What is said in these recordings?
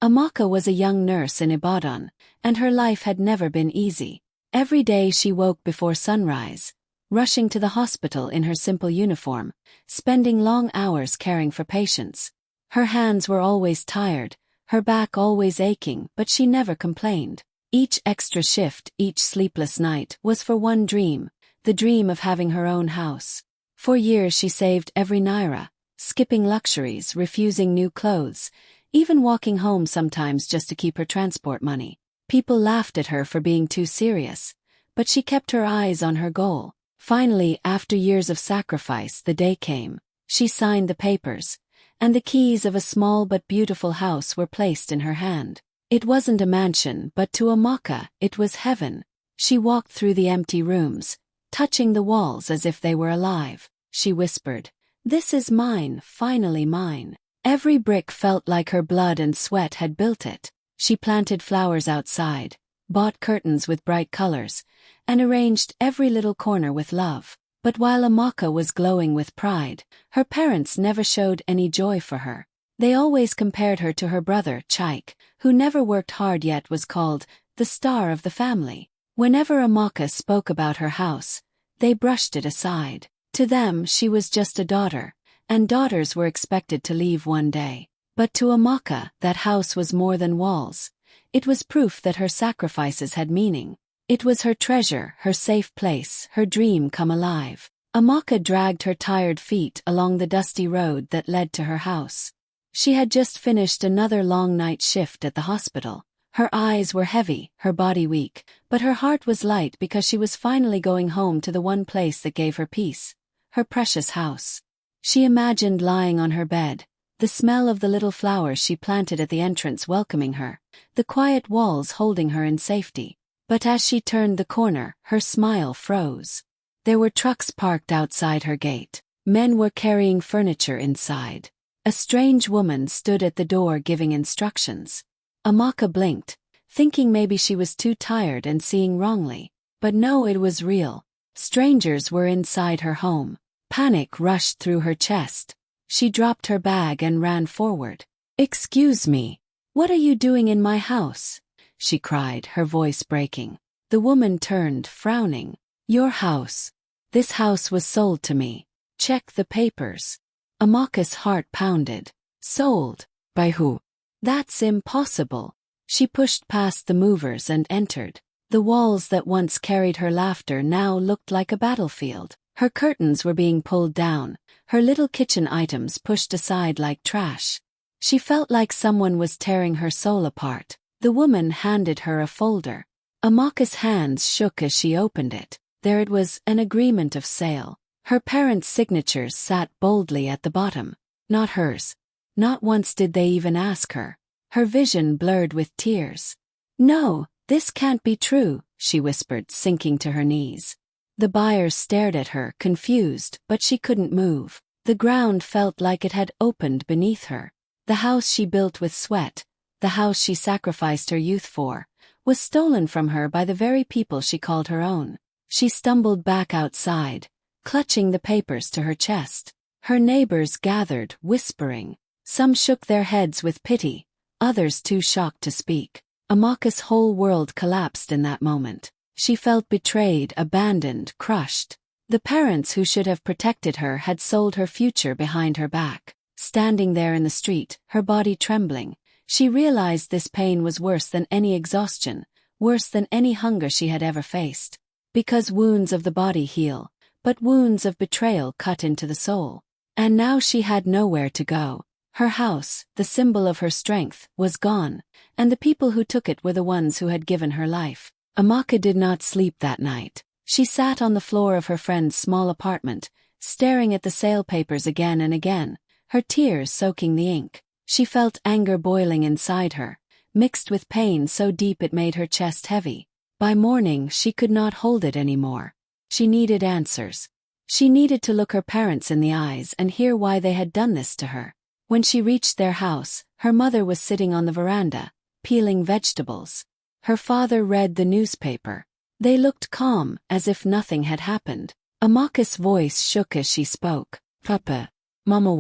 Amaka was a young nurse in Ibadan, and her life had never been easy. Every day she woke before sunrise, rushing to the hospital in her simple uniform, spending long hours caring for patients. Her hands were always tired, her back always aching, but she never complained. Each extra shift, each sleepless night, was for one dream, the dream of having her own house. For years she saved every naira, skipping luxuries, refusing new clothes, even walking home sometimes just to keep her transport money. People laughed at her for being too serious, but she kept her eyes on her goal. Finally, after years of sacrifice, the day came. She signed the papers, and the keys of a small but beautiful house were placed in her hand. It wasn't a mansion, but to Amaka, it was heaven. She walked through the empty rooms, touching the walls as if they were alive. She whispered, "This is mine, finally mine." Every brick felt like her blood and sweat had built it. She planted flowers outside, bought curtains with bright colors, and arranged every little corner with love. But while Amaka was glowing with pride, her parents never showed any joy for her. They always compared her to her brother, Chaik, who never worked hard yet was called the star of the family. Whenever Amaka spoke about her house, they brushed it aside. To them, she was just a daughter, and daughters were expected to leave one day. But to Amaka, that house was more than walls. It was proof that her sacrifices had meaning. It was her treasure, her safe place, her dream come alive. Amaka dragged her tired feet along the dusty road that led to her house. She had just finished another long night shift at the hospital. Her eyes were heavy, her body weak, but her heart was light because she was finally going home to the one place that gave her peace, her precious house. She imagined lying on her bed, the smell of the little flowers she planted at the entrance welcoming her, the quiet walls holding her in safety. But as she turned the corner, her smile froze. There were trucks parked outside her gate. Men were carrying furniture inside. A strange woman stood at the door giving instructions. Amaka blinked, thinking maybe she was too tired and seeing wrongly. But no, it was real. Strangers were inside her home. Panic rushed through her chest. She dropped her bag and ran forward. "Excuse me. What are you doing in my house?" she cried, her voice breaking. The woman turned, frowning. "Your house. This house was sold to me. Check the papers." Amaka's heart pounded. Sold? By who? That's impossible. She pushed past the movers and entered. The walls that once carried her laughter now looked like a battlefield. Her curtains were being pulled down, her little kitchen items pushed aside like trash. She felt like someone was tearing her soul apart. The woman handed her a folder. Amaka's hands shook as she opened it. There it was, an agreement of sale. Her parents' signatures sat boldly at the bottom. Not hers. Not once did they even ask her. Her vision blurred with tears. "No, this can't be true," she whispered, sinking to her knees. The buyers stared at her, confused, but she couldn't move. The ground felt like it had opened beneath her. The house she built with sweat, the house she sacrificed her youth for, was stolen from her by the very people she called her own. She stumbled back outside, clutching the papers to her chest. Her neighbors gathered, whispering. Some shook their heads with pity, others too shocked to speak. Amaka's whole world collapsed in that moment. She felt betrayed, abandoned, crushed. The parents who should have protected her had sold her future behind her back. Standing there in the street, her body trembling, she realized this pain was worse than any exhaustion, worse than any hunger she had ever faced. Because wounds of the body heal, but wounds of betrayal cut into the soul. And now she had nowhere to go. Her house, the symbol of her strength, was gone, and the people who took it were the ones who had given her life. Amaka did not sleep that night. She sat on the floor of her friend's small apartment, staring at the sale papers again and again, her tears soaking the ink. She felt anger boiling inside her, mixed with pain so deep it made her chest heavy. By morning, she could not hold it anymore. She needed answers. She needed to look her parents in the eyes and hear why they had done this to her. When she reached their house, her mother was sitting on the veranda, peeling vegetables. Her father read the newspaper. They looked calm, as if nothing had happened. Amaka's voice shook as she spoke. "Papa, Mama,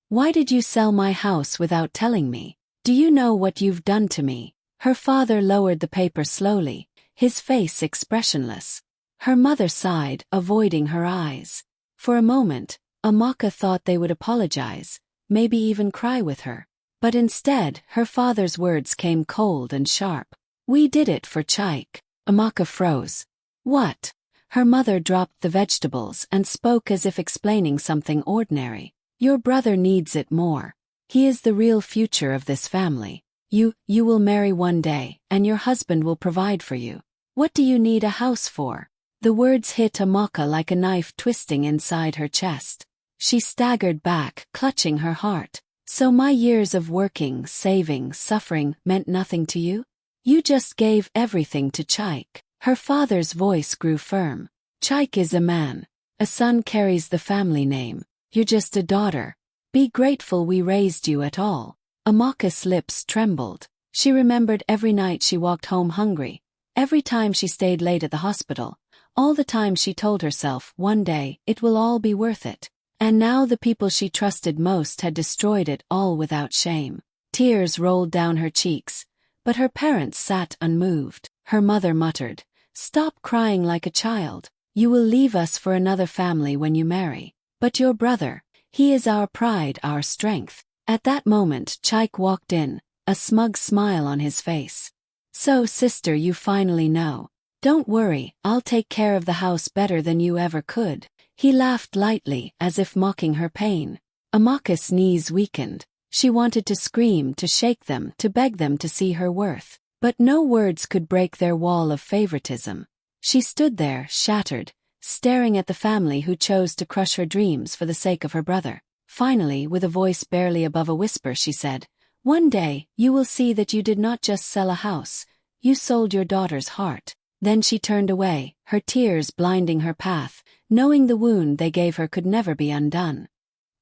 why did you sell my house without telling me?" Do you know what you've done to me? Her father lowered the paper slowly, his face expressionless. Her mother sighed, avoiding her eyes. For a moment, Amaka thought they would apologize, maybe even cry with her. But instead, her father's words came cold and sharp. We did it for Chaik. Amaka froze. What? Her mother dropped the vegetables and spoke as if explaining something ordinary. Your brother needs it more. He is the real future of this family. You will marry one day, and your husband will provide for you. What do you need a house for? The words hit Amaka like a knife twisting inside her chest. She staggered back, clutching her heart. So my years of working, saving, suffering meant nothing to you? You just gave everything to Chaik. Her father's voice grew firm. Chaik is a man. A son carries the family name. You're just a daughter. Be grateful we raised you at all. Amaka's lips trembled. She remembered every night she walked home hungry, every time she stayed late at the hospital, all the time she told herself, one day, it will all be worth it. And now the people she trusted most had destroyed it all without shame. Tears rolled down her cheeks, but her parents sat unmoved. Her mother muttered, "Stop crying like a child. You will leave us for another family when you marry. But your brother, he is our pride, our strength." At that moment, Chaik walked in, a smug smile on his face. "So, sister, you finally know. Don't worry, I'll take care of the house better than you ever could." He laughed lightly, as if mocking her pain. Amaka's knees weakened. She wanted to scream, to shake them, to beg them to see her worth. But no words could break their wall of favoritism. She stood there, shattered, staring at the family who chose to crush her dreams for the sake of her brother. Finally, with a voice barely above a whisper, she said, "One day, you will see that you did not just sell a house, you sold your daughter's heart." Then she turned away, her tears blinding her path, knowing the wound they gave her could never be undone.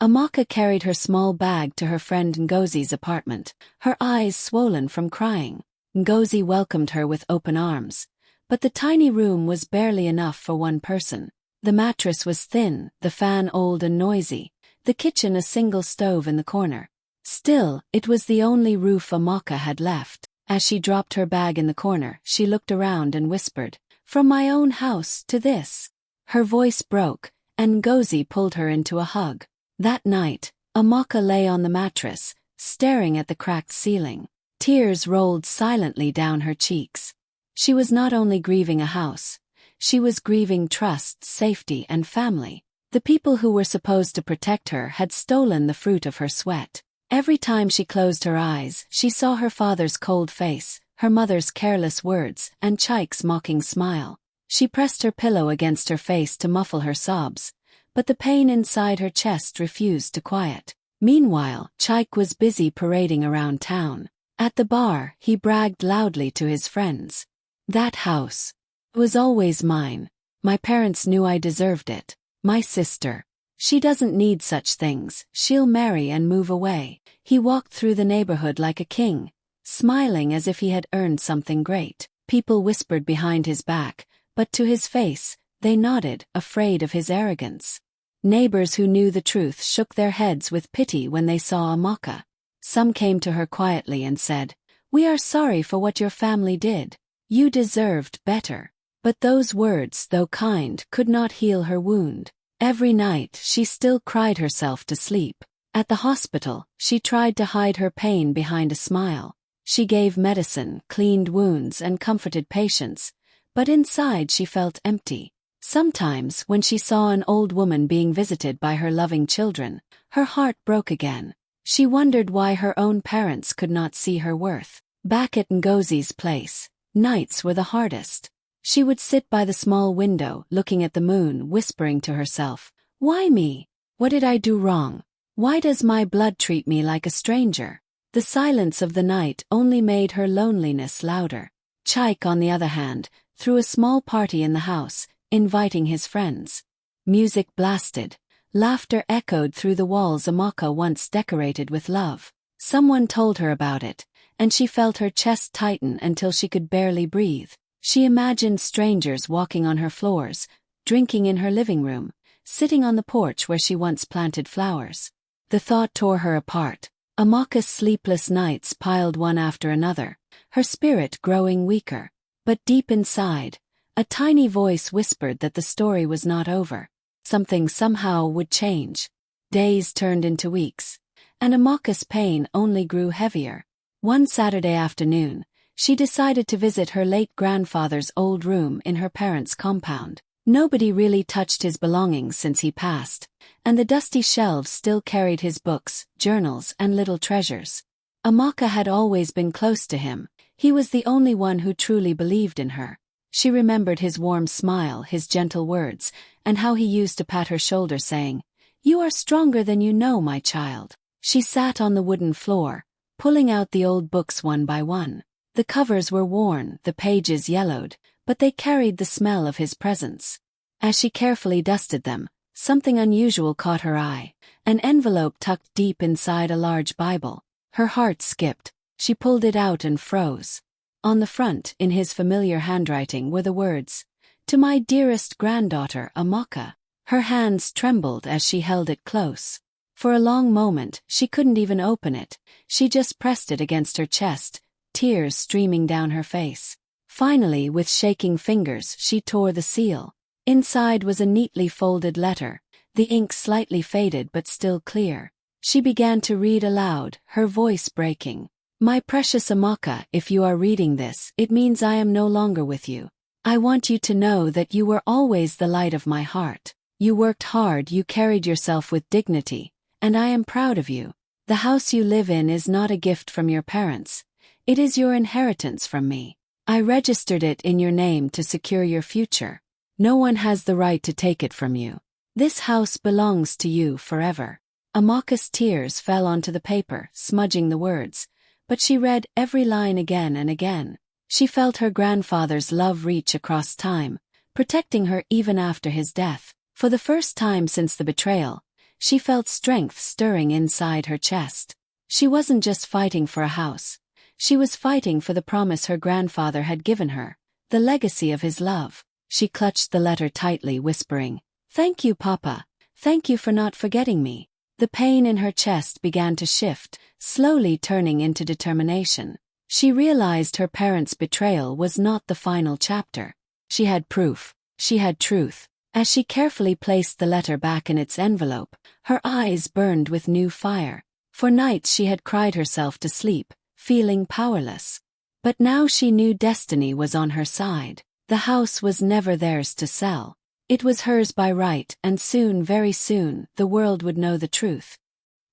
Amaka carried her small bag to her friend Ngozi's apartment, her eyes swollen from crying. Ngozi welcomed her with open arms. But the tiny room was barely enough for one person. The mattress was thin, the fan old and noisy, the kitchen a single stove in the corner. Still, it was the only roof Amaka had left. As she dropped her bag in the corner, she looked around and whispered, "From my own house to this." Her voice broke, and Ngozi pulled her into a hug. That night, Amaka lay on the mattress, staring at the cracked ceiling. Tears rolled silently down her cheeks. She was not only grieving a house, she was grieving trust, safety, and family. The people who were supposed to protect her had stolen the fruit of her sweat. Every time she closed her eyes, she saw her father's cold face, her mother's careless words, and Chaik's mocking smile. She pressed her pillow against her face to muffle her sobs, but the pain inside her chest refused to quiet. Meanwhile, Chaik was busy parading around town. At the bar, he bragged loudly to his friends. "That house was always mine. My parents knew I deserved it. My sister, she doesn't need such things, she'll marry and move away." He walked through the neighborhood like a king, smiling as if he had earned something great. People whispered behind his back, but to his face, they nodded, afraid of his arrogance. Neighbors who knew the truth shook their heads with pity when they saw Amaka. Some came to her quietly and said, "We are sorry for what your family did. You deserved better." But those words, though kind, could not heal her wound. Every night, she still cried herself to sleep. At the hospital, she tried to hide her pain behind a smile. She gave medicine, cleaned wounds, and comforted patients, but inside she felt empty. Sometimes, when she saw an old woman being visited by her loving children, her heart broke again. She wondered why her own parents could not see her worth. Back at Ngozi's place, nights were the hardest. She would sit by the small window, looking at the moon, whispering to herself, "Why me? What did I do wrong? Why does my blood treat me like a stranger?" The silence of the night only made her loneliness louder. Chaik, on the other hand, threw a small party in the house, inviting his friends. Music blasted. Laughter echoed through the walls Amaka once decorated with love. Someone told her about it, and she felt her chest tighten until she could barely breathe. She imagined strangers walking on her floors, drinking in her living room, sitting on the porch where she once planted flowers. The thought tore her apart. Amaka's sleepless nights piled one after another, her spirit growing weaker. But deep inside, a tiny voice whispered that the story was not over. Something somehow would change. Days turned into weeks, and Amaka's pain only grew heavier. One Saturday afternoon, she decided to visit her late grandfather's old room in her parents' compound. Nobody really touched his belongings since he passed, and the dusty shelves still carried his books, journals, and little treasures. Amaka had always been close to him. He was the only one who truly believed in her. She remembered his warm smile, his gentle words, and how he used to pat her shoulder saying, "You are stronger than you know, my child." She sat on the wooden floor, pulling out the old books one by one. The covers were worn, the pages yellowed, but they carried the smell of his presence. As she carefully dusted them, something unusual caught her eye, an envelope tucked deep inside a large Bible. Her heart skipped. She pulled it out and froze. On the front, in his familiar handwriting, were the words, "To my dearest granddaughter, Amaka." Her hands trembled as she held it close. For a long moment, she couldn't even open it. She just pressed it against her chest, tears streaming down her face. Finally, with shaking fingers, she tore the seal. Inside was a neatly folded letter, the ink slightly faded but still clear. She began to read aloud, her voice breaking. "My precious Amaka, if you are reading this, it means I am no longer with you. I want you to know that you were always the light of my heart. You worked hard, you carried yourself with dignity, and I am proud of you. The house you live in is not a gift from your parents. It is your inheritance from me. I registered it in your name to secure your future. No one has the right to take it from you. This house belongs to you forever." Amaka's tears fell onto the paper, smudging the words, but she read every line again and again. She felt her grandfather's love reach across time, protecting her even after his death. For the first time since the betrayal, she felt strength stirring inside her chest. She wasn't just fighting for a house. She was fighting for the promise her grandfather had given her, the legacy of his love. She clutched the letter tightly, whispering, "Thank you, Papa. Thank you for not forgetting me." The pain in her chest began to shift, slowly turning into determination. She realized her parents' betrayal was not the final chapter. She had proof. She had truth. As she carefully placed the letter back in its envelope, her eyes burned with new fire. For nights she had cried herself to sleep, feeling powerless. But now she knew destiny was on her side. The house was never theirs to sell. It was hers by right, and soon, very soon, the world would know the truth.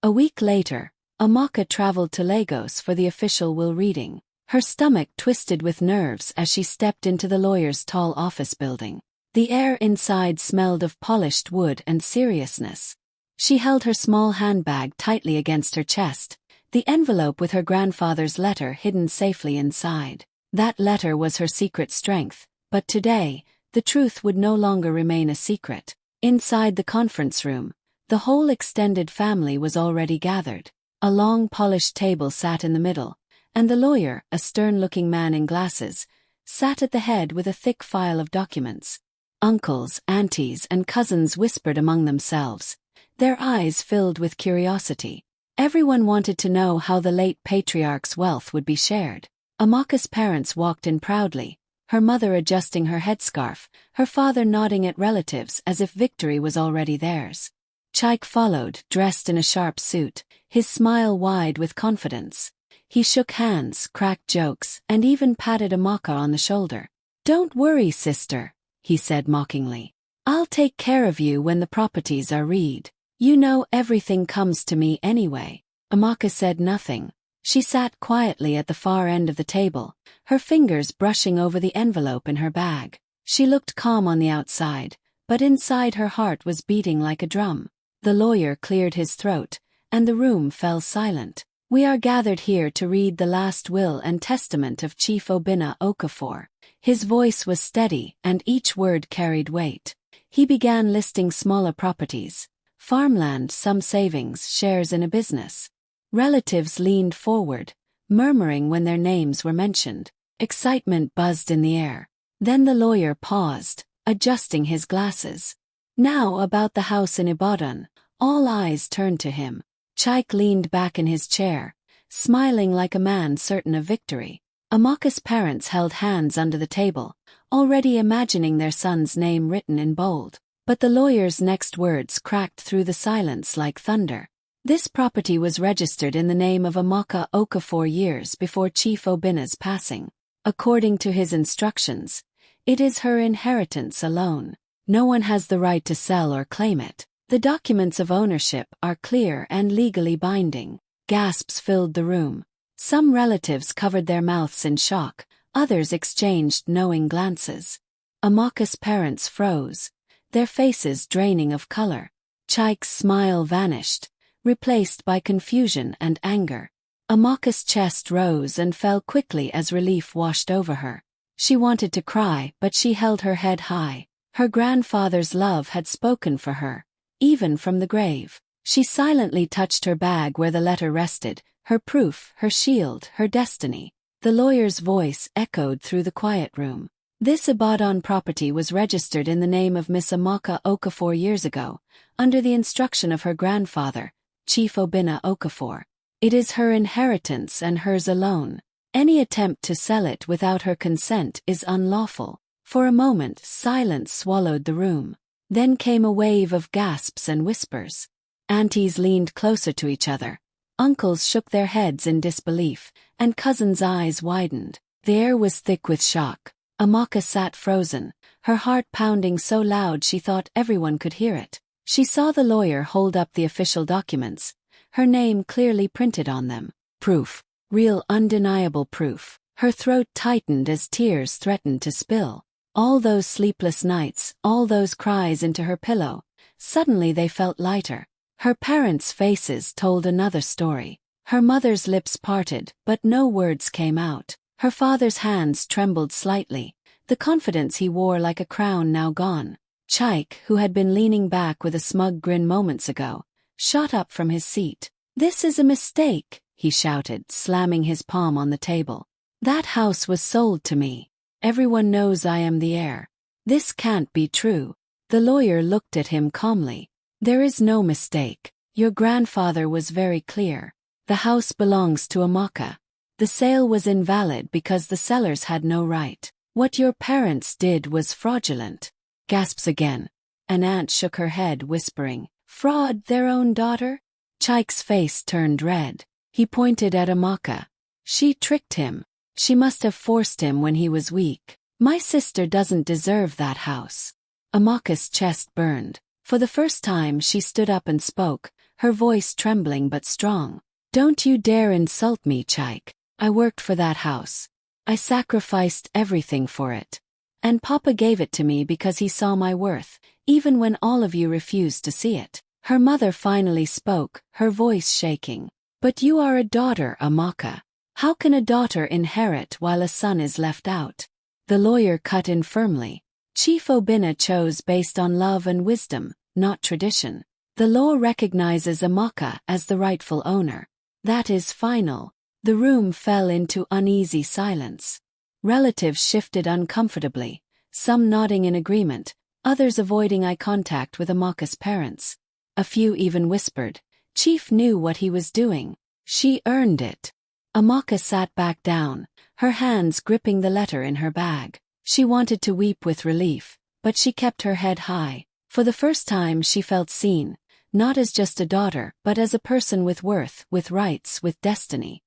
A week later, Amaka traveled to Lagos for the official will reading. Her stomach twisted with nerves as she stepped into the lawyer's tall office building. The air inside smelled of polished wood and seriousness. She held her small handbag tightly against her chest, the envelope with her grandfather's letter hidden safely inside. That letter was her secret strength, but today, the truth would no longer remain a secret. Inside the conference room, the whole extended family was already gathered. A long polished table sat in the middle, and the lawyer, a stern-looking man in glasses, sat at the head with a thick file of documents. Uncles, aunties, and cousins whispered among themselves, their eyes filled with curiosity. Everyone wanted to know how the late patriarch's wealth would be shared. Amaka's parents walked in proudly, her mother adjusting her headscarf, her father nodding at relatives as if victory was already theirs. Chaik followed, dressed in a sharp suit, his smile wide with confidence. He shook hands, cracked jokes, and even patted Amaka on the shoulder. "Don't worry, sister," he said mockingly. "I'll take care of you when the properties are read. You know everything comes to me anyway." Amaka said nothing. She sat quietly at the far end of the table, her fingers brushing over the envelope in her bag. She looked calm on the outside, but inside her heart was beating like a drum. The lawyer cleared his throat, and the room fell silent. "We are gathered here to read the last will and testament of Chief Obinna Okafor." His voice was steady, and each word carried weight. He began listing smaller properties, farmland, some savings, shares in a business. Relatives leaned forward, murmuring when their names were mentioned. Excitement buzzed in the air. Then the lawyer paused, adjusting his glasses. Now about the house in Ibadan, all eyes turned to him. Chaik leaned back in his chair, smiling like a man certain of victory. Amaka's parents held hands under the table, already imagining their son's name written in bold. But the lawyer's next words cracked through the silence like thunder. This property was registered in the name of Amaka Okafor years before Chief Obina's passing. According to his instructions, it is her inheritance alone. No one has the right to sell or claim it. The documents of ownership are clear and legally binding. Gasps filled the room. Some relatives covered their mouths in shock, others exchanged knowing glances. Amaka's parents froze, their faces draining of color. Chaik's smile vanished, replaced by confusion and anger. Amaka's chest rose and fell quickly as relief washed over her. She wanted to cry, but she held her head high. Her grandfather's love had spoken for her, even from the grave. She silently touched her bag where the letter rested, her proof, her shield, her destiny. The lawyer's voice echoed through the quiet room. This Ibadan property was registered in the name of Miss Amaka Okafor years ago, under the instruction of her grandfather, Chief Obina Okafor. It is her inheritance and hers alone. Any attempt to sell it without her consent is unlawful. For a moment, silence swallowed the room. Then came a wave of gasps and whispers. Aunties leaned closer to each other. Uncles shook their heads in disbelief, and cousins' eyes widened. The air was thick with shock. Amaka sat frozen, her heart pounding so loud she thought everyone could hear it. She saw the lawyer hold up the official documents, her name clearly printed on them. Proof. Real undeniable proof. Her throat tightened as tears threatened to spill. All those sleepless nights, all those cries into her pillow, suddenly they felt lighter. Her parents' faces told another story. Her mother's lips parted, but no words came out. Her father's hands trembled slightly, the confidence he wore like a crown now gone. Chaik, who had been leaning back with a smug grin moments ago, shot up from his seat. "This is a mistake," he shouted, slamming his palm on the table. "That house was sold to me. Everyone knows I am the heir. This can't be true." The lawyer looked at him calmly. "There is no mistake. Your grandfather was very clear. The house belongs to Amaka. The sale was invalid because the sellers had no right. What your parents did was fraudulent." Gasps again. An aunt shook her head, whispering, "Fraud their own daughter?" Chaik's face turned red. He pointed at Amaka. "She tricked him. She must have forced him when he was weak. My sister doesn't deserve that house." Amaka's chest burned. For the first time she stood up and spoke, her voice trembling but strong. "Don't you dare insult me, Chaik. I worked for that house. I sacrificed everything for it. And Papa gave it to me because he saw my worth, even when all of you refused to see it." Her mother finally spoke, her voice shaking. "But you are a daughter, Amaka. How can a daughter inherit while a son is left out?" The lawyer cut in firmly. "Chief Obina chose based on love and wisdom, not tradition. The law recognizes Amaka as the rightful owner. That is final." The room fell into uneasy silence. Relatives shifted uncomfortably, some nodding in agreement, others avoiding eye contact with Amaka's parents. A few even whispered, "Chief knew what he was doing. She earned it." Amaka sat back down, her hands gripping the letter in her bag. She wanted to weep with relief, but she kept her head high. For the first time she felt seen, not as just a daughter but as a person with worth, with rights, with destiny.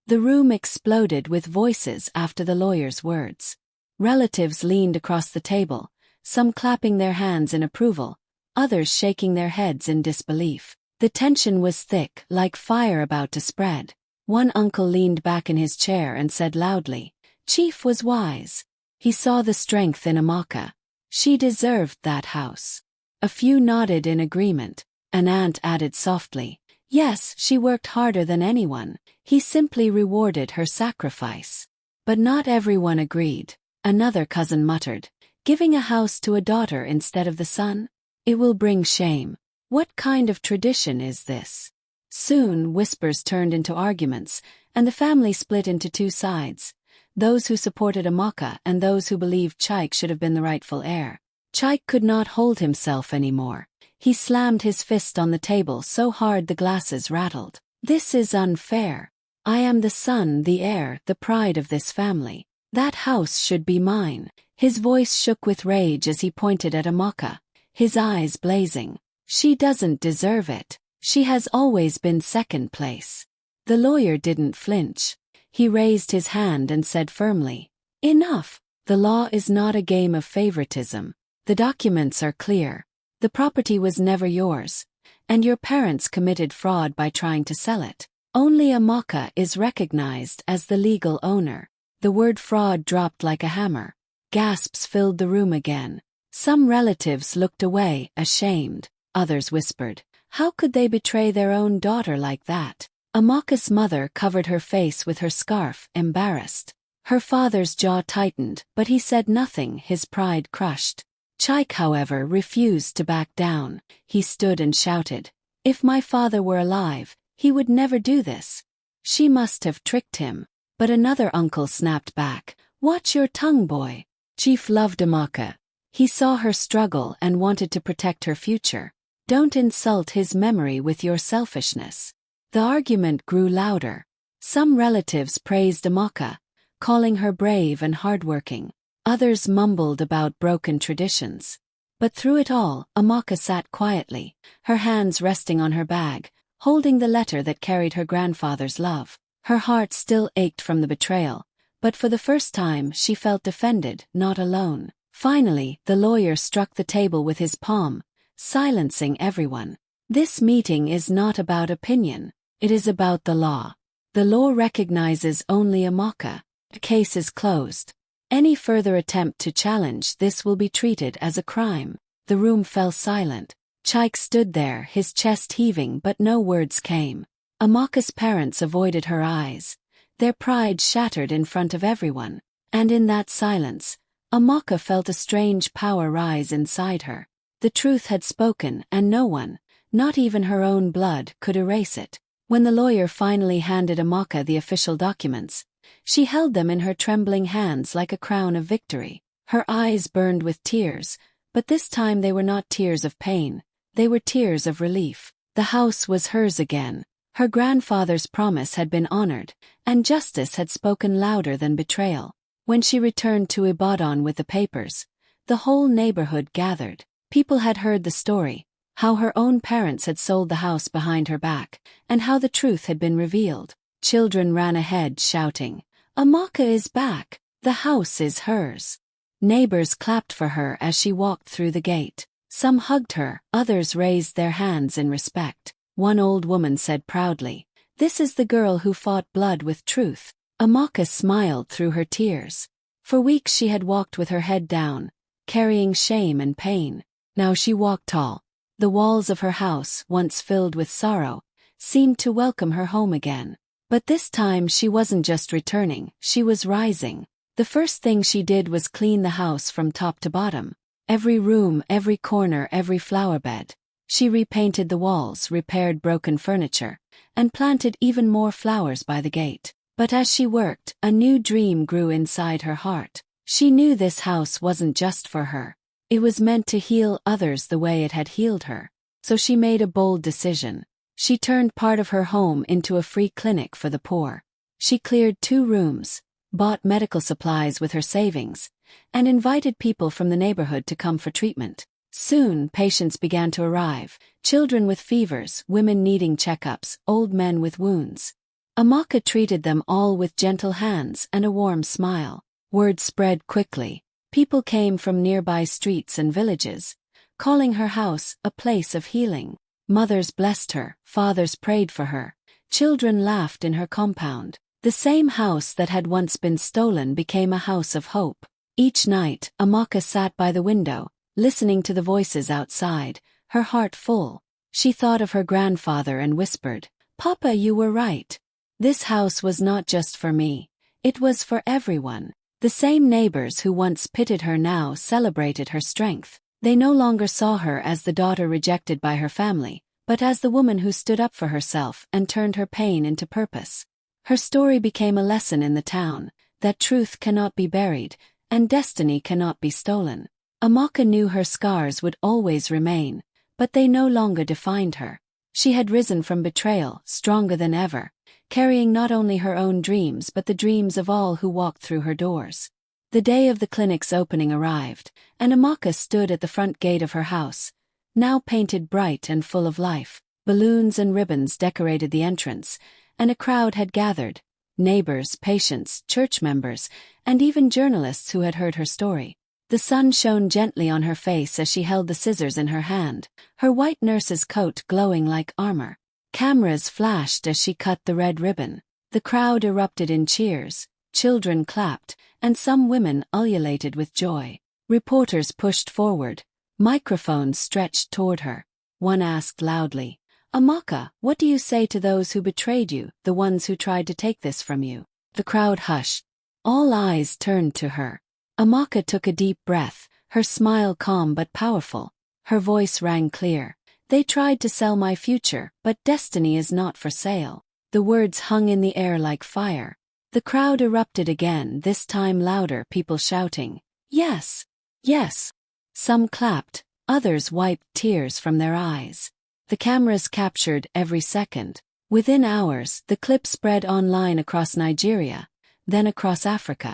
The room exploded with voices after the lawyer's words. Relatives leaned across the table, some clapping their hands in approval, others shaking their heads in disbelief. The tension was thick, like fire about to spread. One uncle leaned back in his chair and said loudly, "Chief was wise. He saw the strength in Amaka. She deserved that house." A few nodded in agreement. An aunt added softly, "Yes, she worked harder than anyone. He simply rewarded her sacrifice." But not everyone agreed. Another cousin muttered, "Giving a house to a daughter instead of the son? It will bring shame. What kind of tradition is this?" Soon whispers turned into arguments, and the family split into two sides, those who supported Amaka and those who believed Chaik should have been the rightful heir. Chaik could not hold himself anymore. He slammed his fist on the table so hard the glasses rattled. "This is unfair. I am the son, the heir, the pride of this family. That house should be mine." His voice shook with rage as he pointed at Amaka, his eyes blazing. "She doesn't deserve it. She has always been second place." The lawyer didn't flinch. He raised his hand and said firmly, "Enough. The law is not a game of favoritism. The documents are clear. The property was never yours, and your parents committed fraud by trying to sell it. Only Amaka is recognized as the legal owner." The word fraud dropped like a hammer. Gasps filled the room again. Some relatives looked away, ashamed. Others whispered, "How could they betray their own daughter like that?" Amaka's mother covered her face with her scarf, embarrassed. Her father's jaw tightened, but he said nothing, his pride crushed. Chaik, however, refused to back down. He stood and shouted, "If my father were alive, he would never do this. She must have tricked him." But another uncle snapped back, "Watch your tongue, boy." Chief loved Amaka. He saw her struggle and wanted to protect her future. Don't insult his memory with your selfishness. The argument grew louder. Some relatives praised Amaka, calling her brave and hardworking. Others mumbled about broken traditions. But through it all, Amaka sat quietly, her hands resting on her bag, holding the letter that carried her grandfather's love. Her heart still ached from the betrayal, but for the first time she felt defended, not alone. Finally, the lawyer struck the table with his palm, silencing everyone. "This meeting is not about opinion. It is about the law. The law recognizes only Amaka. The case is closed. Any further attempt to challenge this will be treated as a crime." The room fell silent. Chaik stood there, his chest heaving, but no words came. Amaka's parents avoided her eyes, their pride shattered in front of everyone. And in that silence, Amaka felt a strange power rise inside her. The truth had spoken, and no one, not even her own blood, could erase it. When the lawyer finally handed Amaka the official documents, she held them in her trembling hands like a crown of victory. Her eyes burned with tears, but this time they were not tears of pain, they were tears of relief. The house was hers again. Her grandfather's promise had been honored, and justice had spoken louder than betrayal. When she returned to Ibadan with the papers, the whole neighborhood gathered. People had heard the story, how her own parents had sold the house behind her back, and how the truth had been revealed. Children ran ahead shouting, "Amaka is back! The house is hers!" Neighbors clapped for her as she walked through the gate. Some hugged her, others raised their hands in respect. One old woman said proudly, "This is the girl who fought blood with truth." Amaka smiled through her tears. For weeks she had walked with her head down, carrying shame and pain. Now she walked tall. The walls of her house, once filled with sorrow, seemed to welcome her home again. But this time she wasn't just returning, she was rising. The first thing she did was clean the house from top to bottom. Every room, every corner, every flower bed. She repainted the walls, repaired broken furniture, and planted even more flowers by the gate. But as she worked, a new dream grew inside her heart. She knew this house wasn't just for her. It was meant to heal others the way it had healed her. So she made a bold decision. She turned part of her home into a free clinic for the poor. She cleared 2 rooms, bought medical supplies with her savings, and invited people from the neighborhood to come for treatment. Soon, patients began to arrive, children with fevers, women needing checkups, old men with wounds. Amaka treated them all with gentle hands and a warm smile. Word spread quickly. People came from nearby streets and villages, calling her house a place of healing. Mothers blessed her, fathers prayed for her, children laughed in her compound. The same house that had once been stolen became a house of hope. Each night, Amaka sat by the window, listening to the voices outside, her heart full. She thought of her grandfather and whispered, "Papa, you were right. This house was not just for me. It was for everyone." The same neighbors who once pitied her now celebrated her strength. They no longer saw her as the daughter rejected by her family, but as the woman who stood up for herself and turned her pain into purpose. Her story became a lesson in the town, that truth cannot be buried, and destiny cannot be stolen. Amaka knew her scars would always remain, but they no longer defined her. She had risen from betrayal, stronger than ever, carrying not only her own dreams but the dreams of all who walked through her doors. The day of the clinic's opening arrived, and Amaka stood at the front gate of her house, now painted bright and full of life. Balloons and ribbons decorated the entrance, and a crowd had gathered: neighbors, patients, church members, and even journalists who had heard her story. The sun shone gently on her face as she held the scissors in her hand, her white nurse's coat glowing like armor. Cameras flashed as she cut the red ribbon. The crowd erupted in cheers, children clapped, and some women ululated with joy. Reporters pushed forward, microphones stretched toward her. One asked loudly, "Amaka, what do you say to those who betrayed you, the ones who tried to take this from you?" The crowd hushed. All eyes turned to her. Amaka took a deep breath, her smile calm but powerful. Her voice rang clear. "They tried to sell my future, but destiny is not for sale." The words hung in the air like fire. The crowd erupted again, this time louder, people shouting, "Yes! Yes!" Some clapped, others wiped tears from their eyes. The cameras captured every second. Within hours, the clip spread online across Nigeria, then across Africa.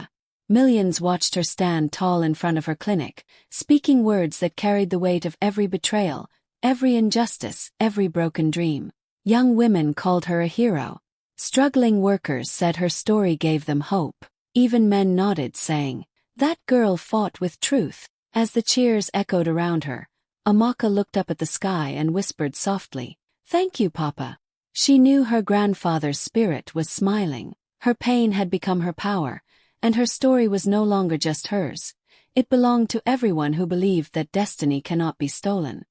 Millions watched her stand tall in front of her clinic, speaking words that carried the weight of every betrayal, every injustice, every broken dream. Young women called her a hero. Struggling workers said her story gave them hope. Even men nodded, saying, "That girl fought with truth." As the cheers echoed around her, Amaka looked up at the sky and whispered softly, "Thank you, Papa." She knew her grandfather's spirit was smiling. Her pain had become her power, and her story was no longer just hers. It belonged to everyone who believed that destiny cannot be stolen.